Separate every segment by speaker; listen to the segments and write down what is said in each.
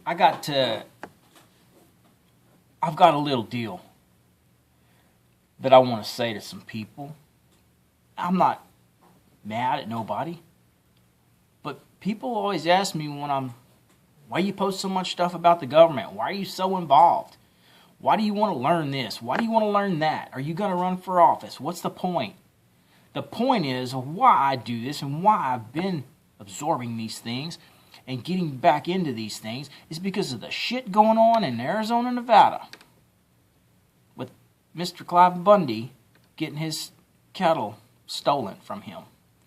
Speaker 1: I've got a little deal that I want to say to some people. I'm not mad at nobody, but people always ask me why you post so much stuff about the government? Why are you so involved? Why do you want to learn this? Why do you want to learn that? Are you going to run for office? What's the point? The point is why I do this and why I've been absorbing these things and getting back into these things is because of the shit going on in Arizona, Nevada with Mr. Cliven Bundy getting his cattle stolen from him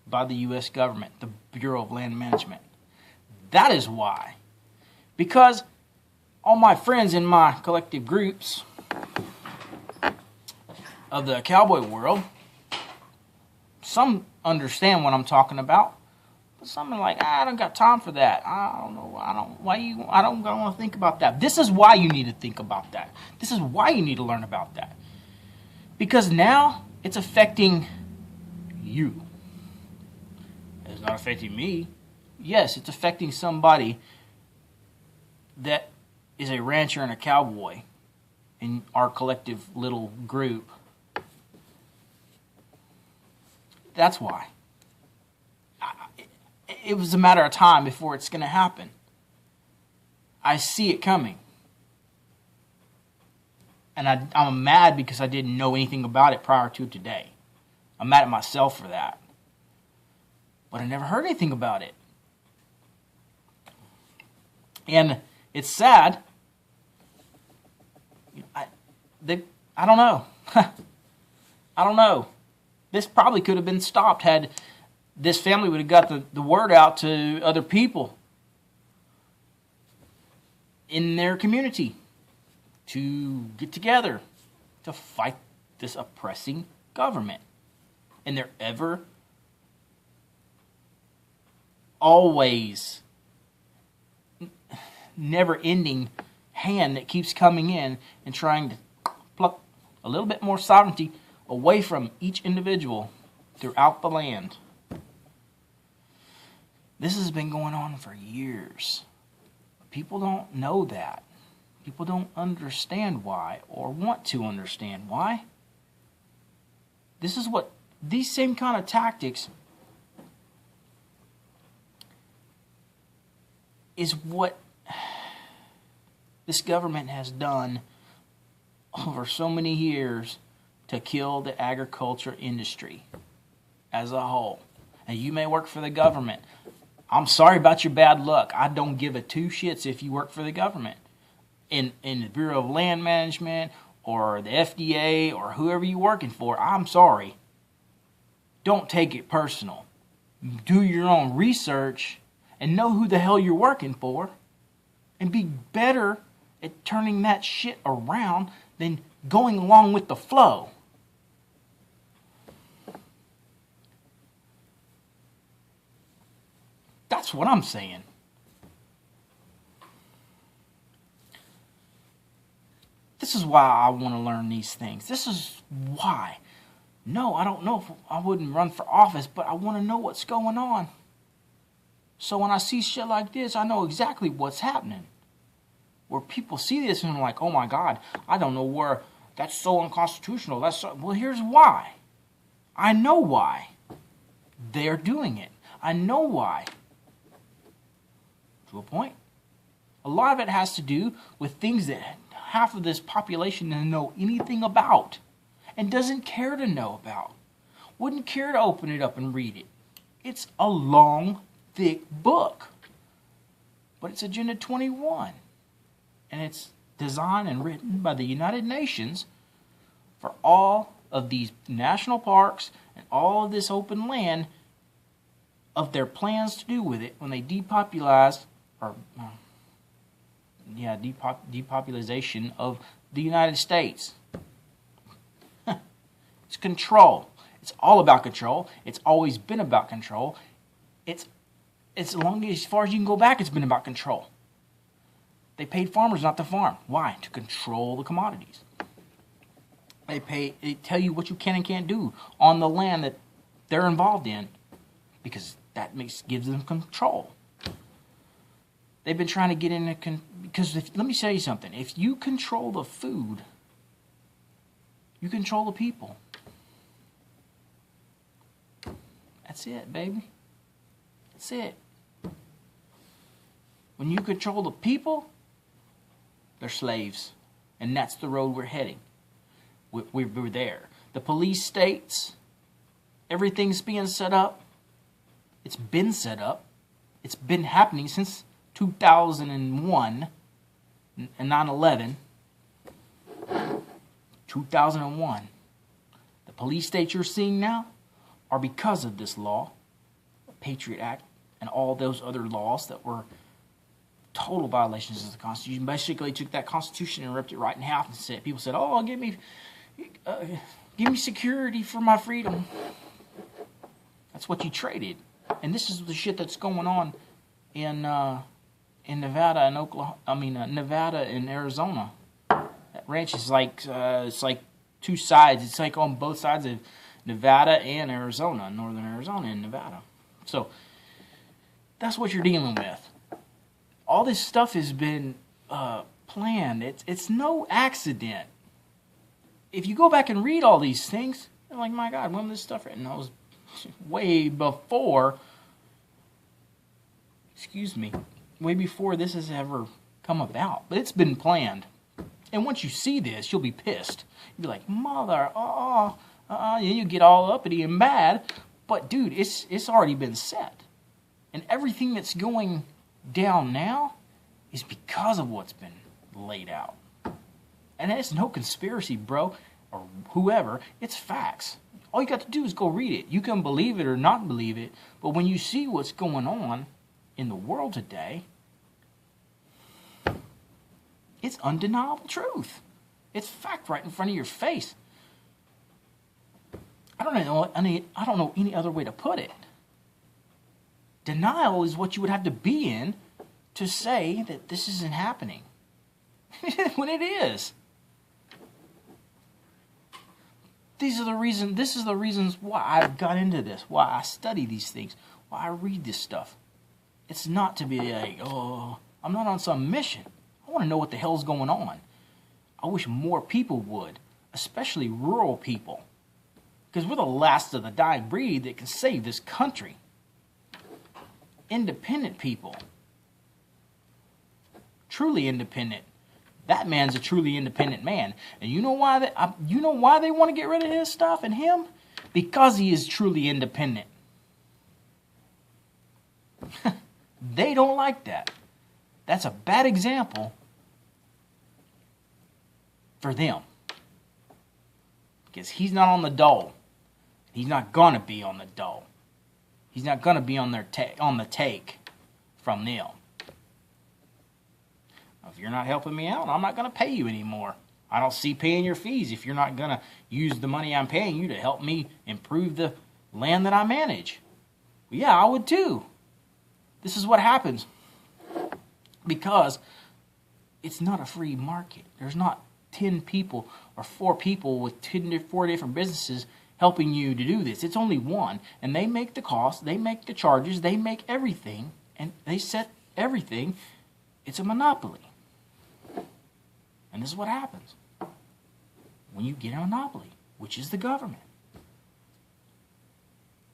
Speaker 1: by the U.S. government, the Bureau of Land Management. That is why. Because all my friends in my collective groups of the cowboy world, some understand what I'm talking about, but some are like, I don't got time for that. I don't know. I don't want to think about that. This is why you need to think about that. This is why you need to learn about that. Because now it's affecting you. It's not affecting me. Yes, it's affecting somebody that is a rancher and a cowboy in our collective little group. That's why. It was a matter of time before it's going to happen. I see it coming. And I'm mad because I didn't know anything about it prior to today. I'm mad at myself for that. But I never heard anything about it. And it's sad. I don't know. I don't know. This probably could have been stopped had this family would have got the word out to other people in their community to get together to fight this oppressing government. And they're always never-ending hand that keeps coming in and trying to pluck a little bit more sovereignty away from each individual throughout the land. This has been going on for years. People don't know that. People don't understand why or want to understand why. This is what these same kind of tactics is what this government has done over so many years to kill the agriculture industry as a whole. And you may work for the government. I'm sorry about your bad luck. I don't give a two shits if you work for the government. In the Bureau of Land Management or the FDA or whoever you're working for, I'm sorry. Don't take it personal. Do your own research and know who the hell you're working for and be better at turning that shit around than going along with the flow. That's what I'm saying. This is why I want to learn these things. This is why. No, I don't know if I wouldn't run for office, but I want to know what's going on. So when I see shit like this, I know exactly what's happening. Where people see this and they're like, oh my God, I don't know where, that's so unconstitutional. Well, here's why. I know why they're doing it. I know why. To a point. A lot of it has to do with things that half of this population doesn't know anything about and doesn't care to know about. Wouldn't care to open it up and read it. It's a long, thick book. But it's Agenda 21. And it's designed and written by the United Nations for all of these national parks and all of this open land of their plans to do with it when they depopulized depopulation of the United States. It's control. It's all about control. It's always been about control. It's as far as you can go back, it's been about control. They paid farmers not to farm. Why? To control the commodities. They tell you what you can and can't do on the land that they're involved in because that gives them control. They've been trying to Because let me tell you something. If you control the food, you control the people. That's it, baby. That's it. When you control the people, they're slaves. And that's the road we're heading. We're there. The police states, everything's being set up. It's been set up. It's been happening since 2001 and 9/11. 2001. The police states you're seeing now are because of this law, the Patriot Act, and all those other laws that were total violations of the Constitution. Basically took that Constitution and ripped it right in half and said, people said, oh, give me security for my freedom. That's what you traded. And this is the shit that's going on in Nevada and Nevada and Arizona. That ranch is like it's like two sides. It's like on both sides of Nevada and Arizona, northern Arizona and Nevada. So that's what you're dealing with. All this stuff has been planned. It's no accident. If you go back and read all these things, you're like, my God, when was this stuff written? That was way before. Way before this has ever come about. But it's been planned. And once you see this, you'll be pissed. You'll be like, mother, you get all uppity and mad. But dude, it's already been set. And everything that's going down now is because of what's been laid out. And it's no conspiracy, bro, or whoever. It's facts. All you got to do is go read it. You can believe it or not believe it, but when you see what's going on in the world today, it's undeniable truth. It's fact right in front of your face. I don't know any other way to put it. Denial is what you would have to be in to say that this isn't happening. When it is. This is the reasons why I've got into this, why I study these things, why I read this stuff. It's not to be like, oh, I'm not on some mission. I want to know what the hell's going on. I wish more people would, especially rural people. Because we're the last of the dying breed that can save this country. Independent people. Truly independent. That man's a truly independent man. And you know why they want to get rid of his stuff and him? Because he is truly independent. They don't like that. That's a bad example for them. Because he's not on the dole. He's not going to be on the dole. He's not going to be on the take from them. If you're not helping me out, I'm not going to pay you anymore. I don't see paying your fees if you're not going to use the money I'm paying you to help me improve the land that I manage. Well, yeah, I would too. This is what happens. Because it's not a free market. There's not 10 people or 4 people with 4 different businesses helping you to do this. It's only one. And they make the cost, they make the charges, they make everything, and they set everything. It's a monopoly. And this is what happens when you get a monopoly, which is the government.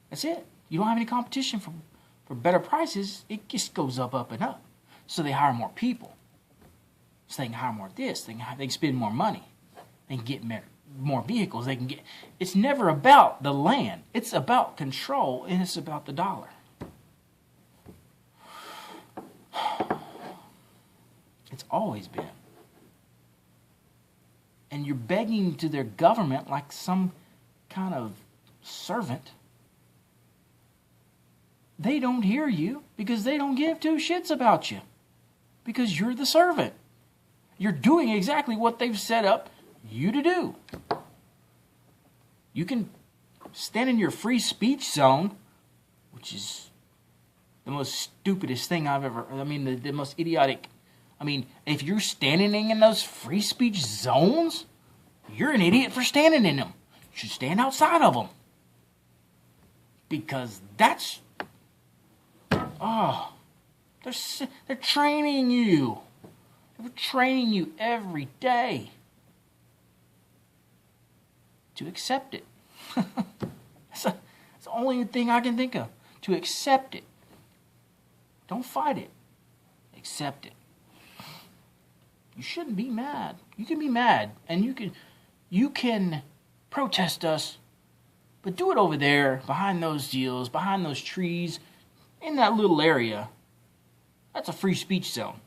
Speaker 1: That's it. You don't have any competition for better prices. It just goes up and up. So they hire more people. So they can hire more this. They can spend more money. They can get more vehicles. They can get. It's never about the land. It's about control, and it's about the dollar. It's always been. And you're begging to their government like some kind of servant. They don't hear you because they don't give 2 shits about you. Because you're the servant. You're doing exactly what they've set up you to do. You can stand in your free speech zone, which is the most stupidest thing I've ever... the most idiotic... if you're standing in those free speech zones, you're an idiot for standing in them. You should stand outside of them. Because that's... they're training you. They were training you every day to accept it. That's the only thing I can think of. To accept it. Don't fight it. Accept it. You shouldn't be mad. You can be mad, and you can protest us, but do it over there, behind those deals, behind those trees, in that little area. That's a free speech zone.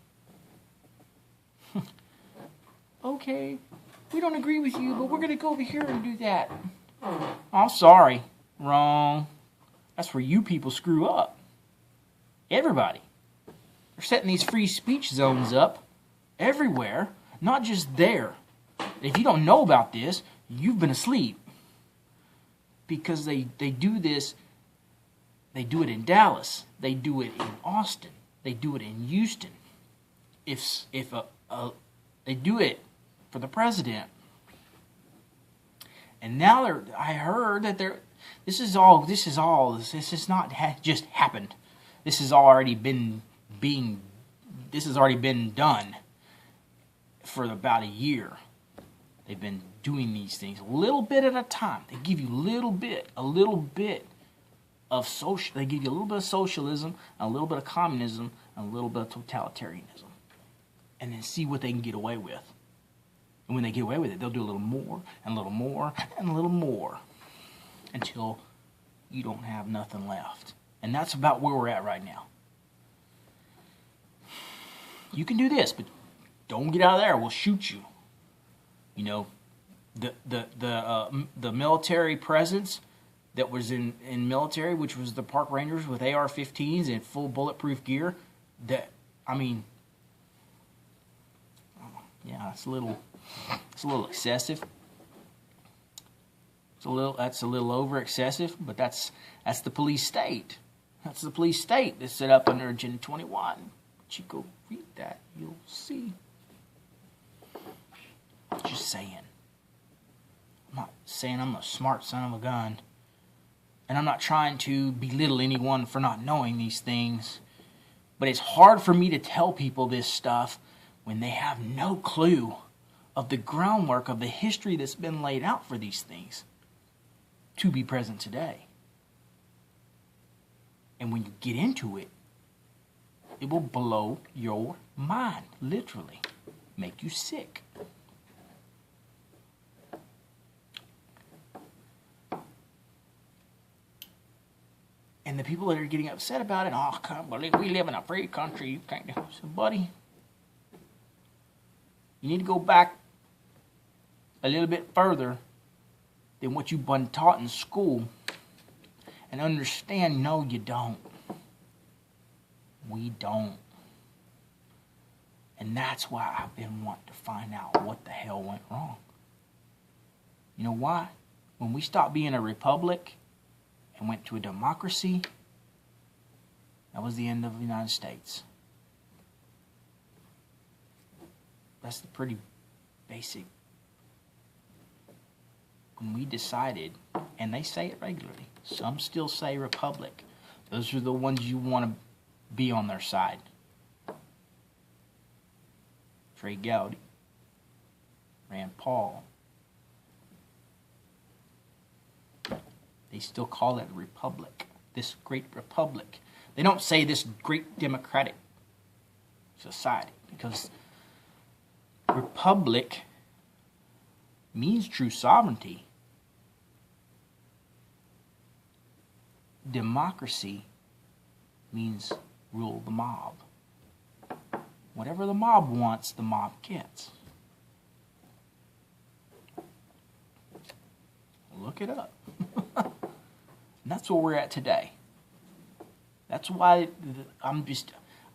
Speaker 1: Okay, we don't agree with you, but we're going to go over here and do that. Oh, I'm sorry. Wrong. That's where you people screw up. Everybody. They're setting these free speech zones up everywhere, not just there. If you don't know about this, you've been asleep. Because they do this, they do it in Dallas, they do it in Austin, they do it in Houston. If they do it for the president. And now I heard that this has not just happened. This has already been done for about a year. They've been doing these things a little bit at a time. They give you a little bit of social. They give you a little bit of socialism, a little bit of communism, and a little bit of totalitarianism, and then see what they can get away with. And when they get away with it, they'll do a little more, and a little more, and a little more, until you don't have nothing left. And that's about where we're at right now. You can do this, but don't get out of there. We'll shoot you. You know, the military presence that was in military, which was the park rangers with AR-15s and full bulletproof gear. It's a little excessive. That's a little over excessive, but that's the police state. That's the police state that's set up under Agenda 21. But you go read that, you'll see. Just saying. I'm not saying I'm a smart son of a gun. And I'm not trying to belittle anyone for not knowing these things. But it's hard for me to tell people this stuff when they have no clue of the groundwork of the history that's been laid out for these things to be present today. And when you get into it, it will blow your mind, literally. Make you sick. And the people that are getting upset about it, I can't believe we live in a free country. You can't do it. So, buddy, you need to go back a little bit further than what you've been taught in school and understand, no, you don't. We don't. And that's why I've been wanting to find out what the hell went wrong. You know why? When we stopped being a republic and went to a democracy, that was the end of the United States. That's the pretty basic. When we decided, and they say it regularly, some still say republic. Those are the ones you want to be on their side. Trey Gowdy, Rand Paul. They still call it a republic, this great republic. They don't say this great democratic society, because republic means true sovereignty. Democracy means rule the mob. Whatever the mob wants, the mob gets. Look it up. And that's where we're at today. That's why I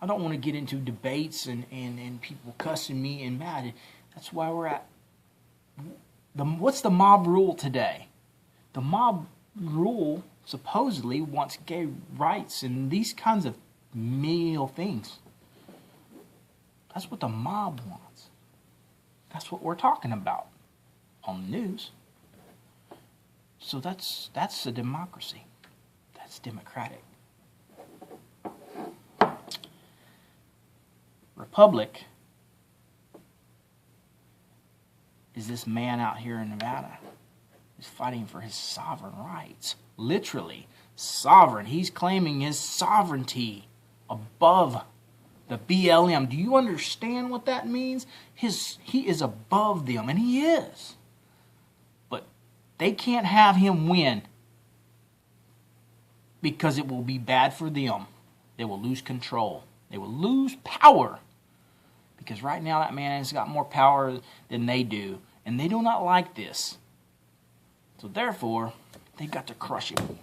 Speaker 1: don't want to get into debates and people cussing me and mad. That's why we're at. What's the mob rule today? The mob rule supposedly wants gay rights and these kinds of menial things. That's what the mob wants. That's what we're talking about on the news. So that's a democracy. That's democratic. Republic is this man out here in Nevada. He's fighting for his sovereign rights. Literally, sovereign. He's claiming his sovereignty above the BLM. Do you understand what that means? He is above them, and he is. But they can't have him win because it will be bad for them. They will lose control. They will lose power. Because right now that man has got more power than they do. And they do not like this. So therefore, they've got to crush him.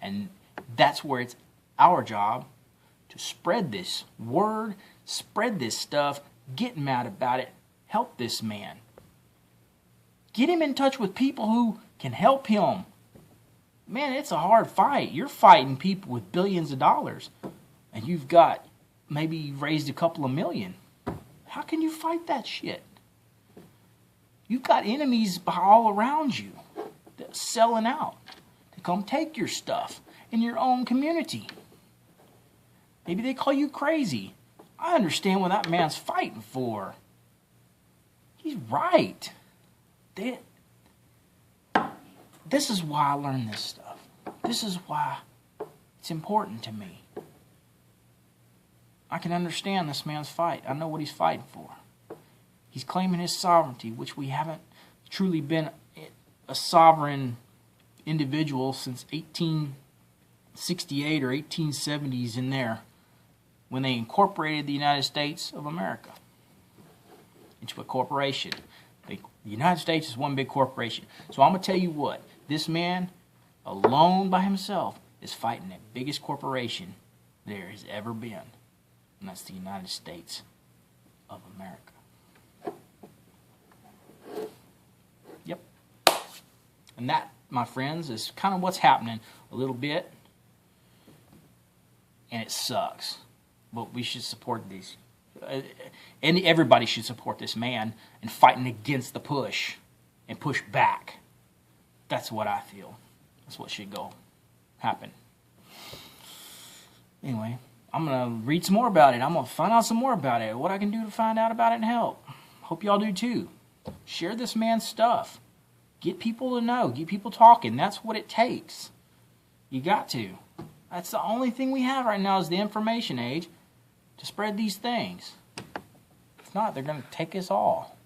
Speaker 1: And that's where it's our job to spread this word, spread this stuff, get mad about it, help this man. Get him in touch with people who can help him. Man, it's a hard fight. You're fighting people with billions of dollars. And you've got maybe raised a couple of million. How can you fight that shit? You've got enemies all around you that's selling out to come take your stuff in your own community. Maybe they call you crazy. I understand what that man's fighting for. He's right. This is why I learned this stuff. This is why it's important to me. I can understand this man's fight. I know what he's fighting for. He's claiming his sovereignty, which we haven't truly been a sovereign individual since 1868 or 1870s in there, when they incorporated the United States of America into a corporation. The United States is one big corporation. So I'm going to tell you what, this man, alone by himself, is fighting the biggest corporation there has ever been. And that's the United States of America. Yep. And that, my friends, is kind of what's happening a little bit. And it sucks. But we should support these. And everybody should support this man in fighting against the push and push back. That's what I feel. That's what should happen. Anyway, I'm going to read some more about it. I'm going to find out some more about it. What I can do to find out about it and help. Hope y'all do too. Share this man's stuff. Get people to know. Get people talking. That's what it takes. You got to. That's the only thing we have right now is the information age to spread these things. If not, they're going to take us all.